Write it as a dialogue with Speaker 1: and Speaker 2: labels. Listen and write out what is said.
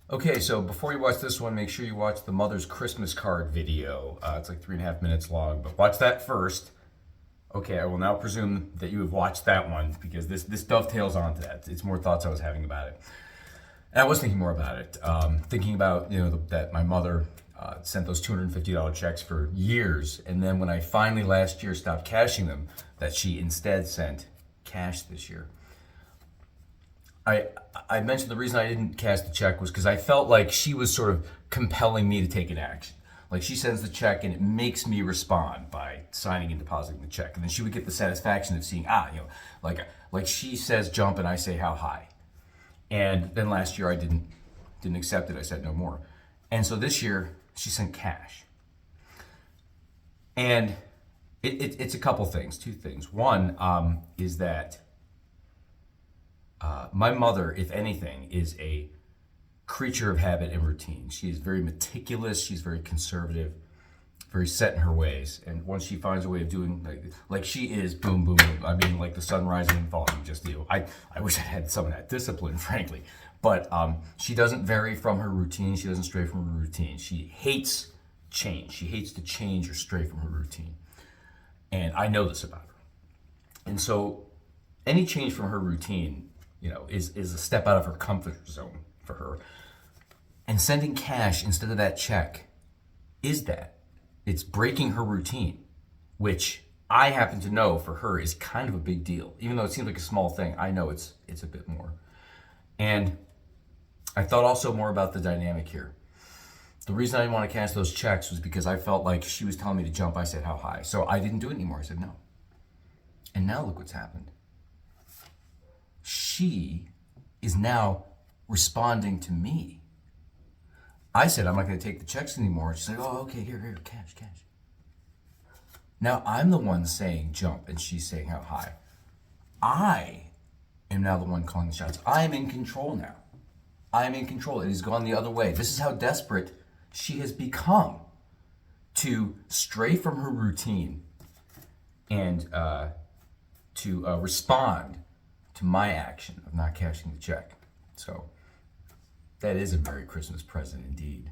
Speaker 1: Okay, so before you watch this one, make sure you watch the Mother's Christmas card video. It's like 3.5 minutes long, but watch that first. Okay, I will now presume that you have watched that one because this dovetails onto that. It's more thoughts I was having about it. And I was thinking more about it. Thinking about, that my mother sent those $250 checks for years. And then when I finally last year stopped cashing them, that she instead sent cash this year. I mentioned the reason I didn't cash the check was because I felt like she was sort of compelling me to take an action. Like she sends the check and it makes me respond by signing and depositing the check, and then she would get the satisfaction of seeing like she says jump and I say how high, and then last year I didn't accept it. I said no more, and so this year she sent cash, and it's a couple things, two things. One is that my mother, if anything, is a creature of habit and routine. She is very meticulous. She's very conservative, very set in her ways. And once she finds a way of doing like she is, boom, boom, boom. I mean, like the sun rising and falling. Just I wish I had some of that discipline, frankly. But she doesn't vary from her routine. She doesn't stray from her routine. She hates change. She hates to change or stray from her routine. And I know this about her. And so any change from her routine, is a step out of her comfort zone for her. And sending cash instead of that check is that. It's breaking her routine, which I happen to know for her is kind of a big deal. Even though it seems like a small thing, I know it's a bit more. And I thought also more about the dynamic here. The reason I didn't want to cash those checks was because I felt like she was telling me to jump. I said how high. So I didn't do it anymore. I said no. And now look what's happened. She is now responding to me. I said, I'm not going to take the checks anymore. She's like, oh, okay, here, cash. Now I'm the one saying jump and she's saying how high. I am now the one calling the shots. I'm in control now. I'm in control. It has gone the other way. This is how desperate she has become to stray from her routine and to respond to my action of not cashing the check. So that is a Merry Christmas present indeed.